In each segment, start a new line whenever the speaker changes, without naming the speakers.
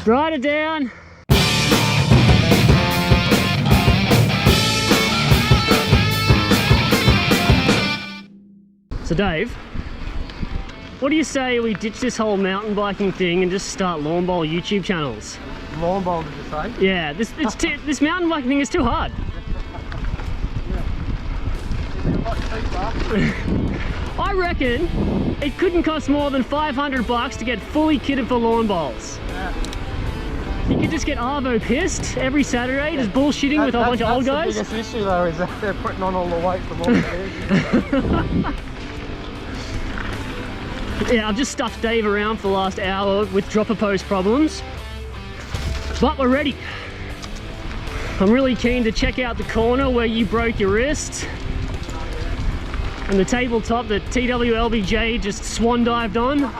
Write it down. So Dave, what do you say we ditch this whole mountain biking thing and just start lawn bowl YouTube channels?
Lawn bowl, did you say?
Yeah, this mountain biking thing is too hard. I reckon it couldn't cost more than $500 to get fully kitted for lawn bowls.
Yeah.
You could just get Arvo pissed every Saturday, just bullshitting with a bunch of old guys.
That's the biggest issue though, is that they're putting on all the weight from all the kids.
Yeah, I've just stuffed Dave around for the last hour with dropper post problems. But we're ready. I'm really keen to check out the corner where you broke your wrist. And the tabletop that TWLBJ just swan dived on.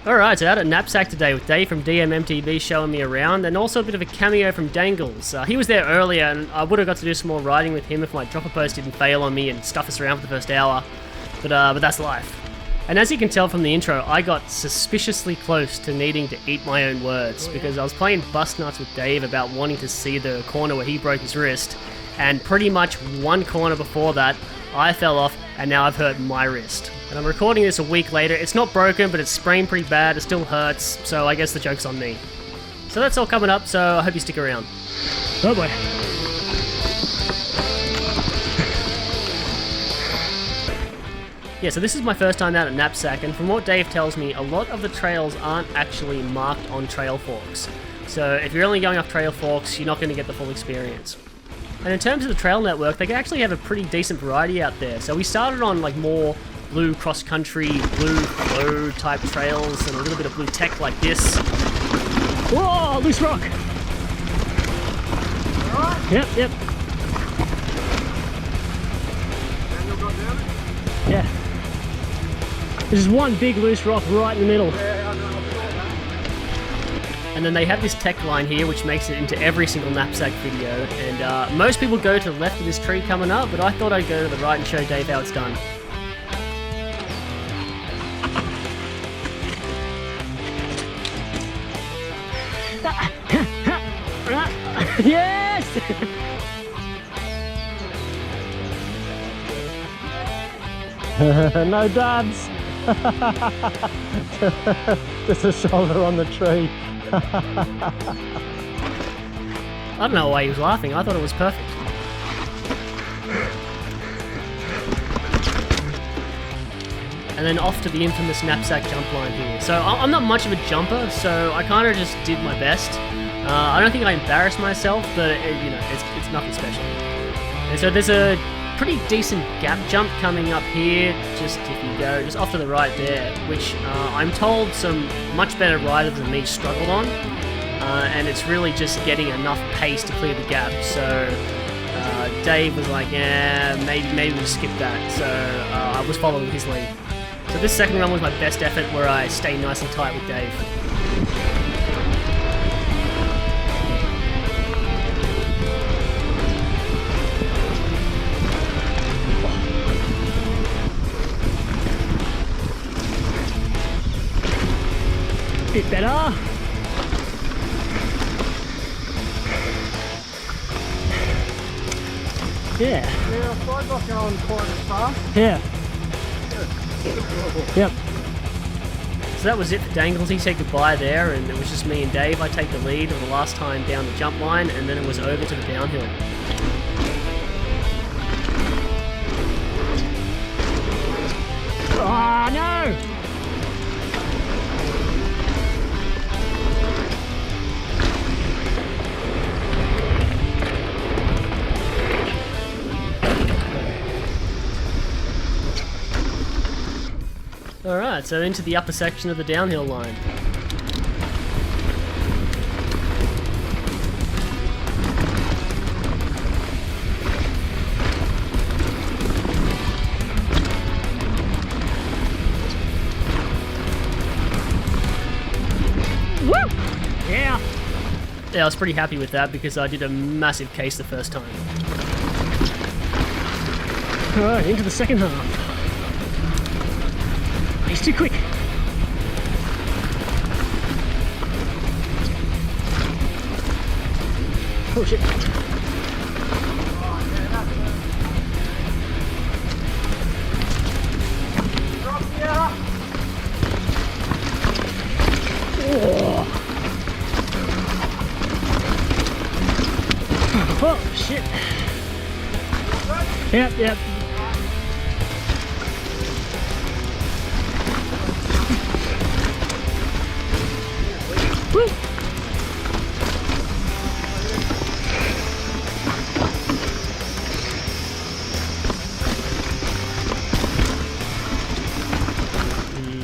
Alright, so out at Knapsack today with Dave from DM MTB showing me around, and also a bit of a cameo from Dangals. He was there earlier and I would have got to do some more riding with him if my dropper post didn't fail on me and stuff us around for the first hour. But that's life. And as you can tell from the intro, I got suspiciously close to needing to eat my own words because I was playing bust nuts with Dave about wanting to see the corner where he broke his wrist, and pretty much one corner before that, I fell off and now I've hurt my wrist. And I'm recording this a week later. It's not broken, but it's sprained pretty bad. It still hurts, so I guess the joke's on me. So that's all coming up, so I hope you stick around. Oh boy. Yeah, so this is my first time out at Knapsack, and from what Dave tells me, a lot of the trails aren't actually marked on trail forks. So if you're only going off trail forks, you're not going to get the full experience. And in terms of the trail network, they actually have a pretty decent variety out there. So we started on like more blue cross-country, blue flow type trails, and a little bit of blue tech like this. Whoa, loose rock! Alright? Yep, yep.
Daniel got down it?
Yeah. There's just one big loose rock right in the middle.
Yeah, I know, I saw that.
And then they have this tech line here which makes it into every single Knapsack video, and most people go to the left of this tree coming up, but I thought I'd go to the right and show Dave how it's done. Yes!
No dabs. Just a shoulder on the tree.
I don't know why he was laughing. I thought it was perfect. And then off to the infamous Knapsack jump line here. So I'm not much of a jumper, so I kind of just did my best. I don't think I embarrassed myself, but it's nothing special. And so there's a pretty decent gap jump coming up here, just if you go just off to the right there, which I'm told some much better riders than me struggled on, and it's really just getting enough pace to clear the gap. So Dave was like, yeah, maybe we'll skip that, so I was following his lead. So this second run was my best effort, where I stayed nice and tight with Dave. Bit better. Yeah.
Yeah, slide not going quite as fast.
Yeah.
Good.
Yep. So that was it for Dangles. He said goodbye there, and it was just me and Dave. I take the lead for the last time down the jump line, and then it was over to the downhill. Oh no! Alright, so into the upper section of the downhill line. Woo! Yeah! Yeah, I was pretty happy with that because I did a massive case the first time. Alright, into the second half. He's too quick. Oh shit. Oh shit. Yep. Woo.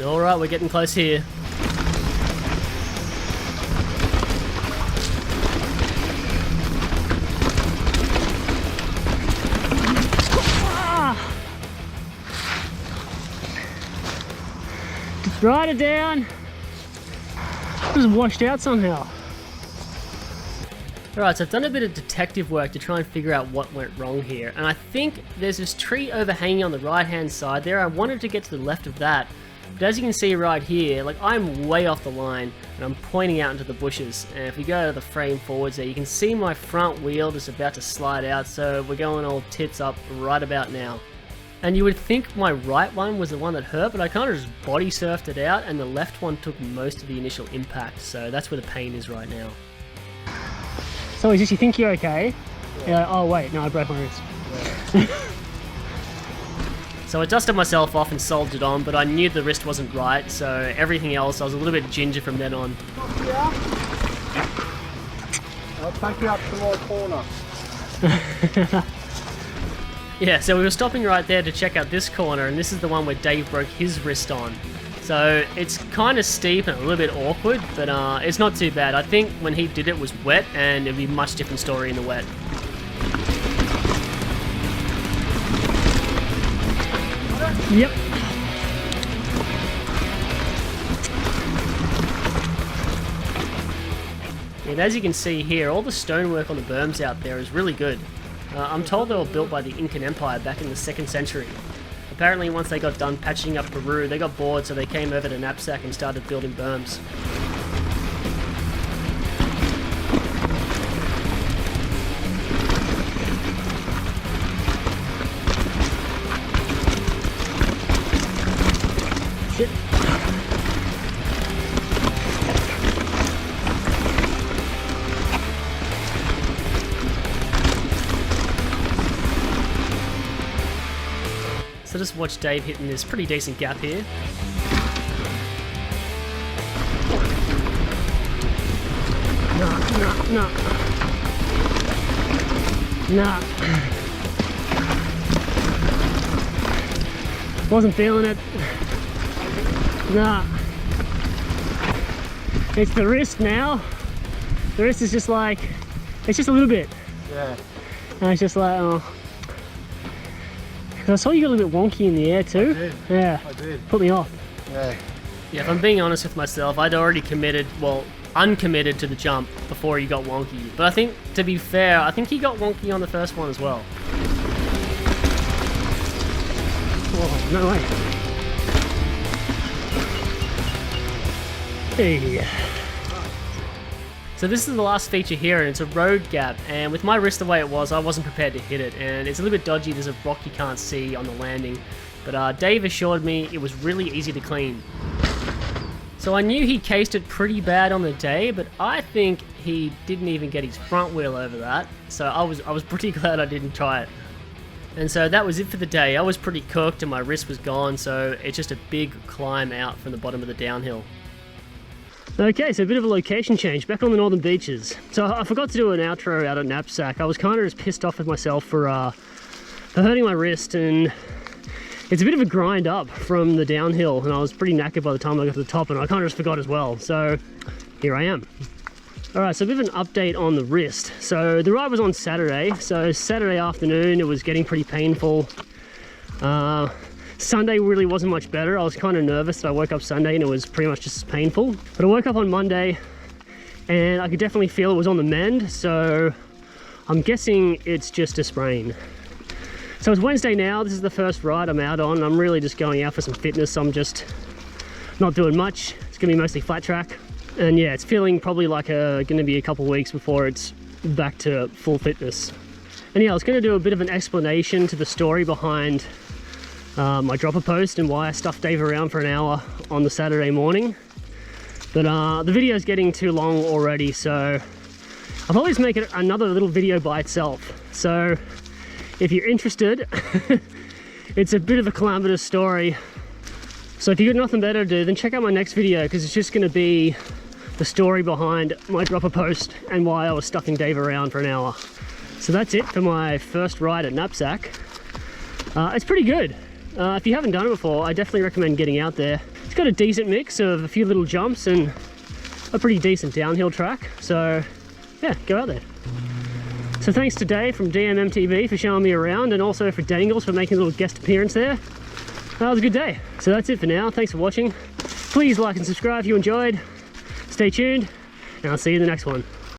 Alright, we're getting close here. Just ride it down. Just washed out somehow. Alright, so I've done a bit of detective work to try and figure out what went wrong here. And I think there's this tree overhanging on the right hand side there. I wanted to get to the left of that. But as you can see right here, like I'm way off the line and I'm pointing out into the bushes. And if we go to the frame forwards there, you can see my front wheel just about to slide out. So we're going all tits up right about now. And you would think my right one was the one that hurt, but I kind of just body surfed it out and the left one took most of the initial impact. So that's where the pain is right now. So is this, you think you're okay? Yeah. Oh wait, no, I broke my wrist. Yeah. So I dusted myself off and soldered it on, but I knew the wrist wasn't right, so everything else, I was a little bit ginger from then on.
Yeah. I'll take you up to my corner.
Yeah, so we were stopping right there to check out this corner, and this is the one where Dave broke his wrist on. So it's kind of steep and a little bit awkward, but it's not too bad. I think when he did it was wet, and it'd be a much different story in the wet. Yep. And as you can see here, all the stonework on the berms out there is really good. I'm told they were built by the Incan Empire back in the 2nd century. Apparently once they got done patching up Peru, they got bored, so they came over to Knapsack and started building berms. Shit. So just watch Dave hitting this pretty decent gap here. No. Wasn't feeling it. Nah. It's the wrist now. The wrist is just like, it's just a little bit.
Yeah.
And it's just like, oh. I saw you got a little bit wonky in the air too.
I did.
Yeah.
I did.
Put me off.
Yeah.
Yeah, if I'm being honest with myself, I'd already committed, well, uncommitted to the jump before he got wonky. But I think, to be fair, I think he got wonky on the first one as well. Oh, no way. Hey. So this is the last feature here, and it's a road gap, and with my wrist the way it was, I wasn't prepared to hit it, and it's a little bit dodgy. There's a rock you can't see on the landing, but Dave assured me it was really easy to clean. So I knew he cased it pretty bad on the day, but I think he didn't even get his front wheel over that, so I was pretty glad I didn't try it. And so that was it for the day. I was pretty cooked and my wrist was gone, so it's just a big climb out from the bottom of the downhill. Okay, so a bit of a location change, back on the northern beaches. So I forgot to do an outro out at Knapsack. I was kind of just pissed off with myself for hurting my wrist, and it's a bit of a grind up from the downhill, and I was pretty knackered by the time I got to the top, and I kind of just forgot as well. So here I am. All right, so a bit of an update on the wrist. So the ride was on Saturday. So Saturday afternoon, it was getting pretty painful. Sunday really wasn't much better. I was kind of nervous that I woke up Sunday and it was pretty much just as painful. But I woke up on Monday and I could definitely feel it was on the mend. So I'm guessing it's just a sprain. So it's Wednesday now. This is the first ride I'm out on. I'm really just going out for some fitness. I'm just not doing much. It's gonna be mostly flat track. And yeah, it's feeling probably like gonna be a couple weeks before it's back to full fitness. And yeah, I was going to do a bit of an explanation to the story behind my dropper post and why I stuffed Dave around for an hour on the Saturday morning. But the video is getting too long already, so I'll probably just make it another little video by itself. So if you're interested, it's a bit of a calamitous story. So if you've got nothing better to do, then check out my next video, because it's just going to be the story behind my dropper post and why I was stuffing Dave around for an hour. So that's it for my first ride at Knapsack. It's pretty good. If you haven't done it before, I definitely recommend getting out there. It's got a decent mix of a few little jumps and a pretty decent downhill track. So yeah, go out there. So thanks to Dave from DM MTB for showing me around, and also for Dangals for making a little guest appearance there. That was a good day. So that's it for now. Thanks for watching. Please like and subscribe if you enjoyed. Stay tuned, and I'll see you in the next one.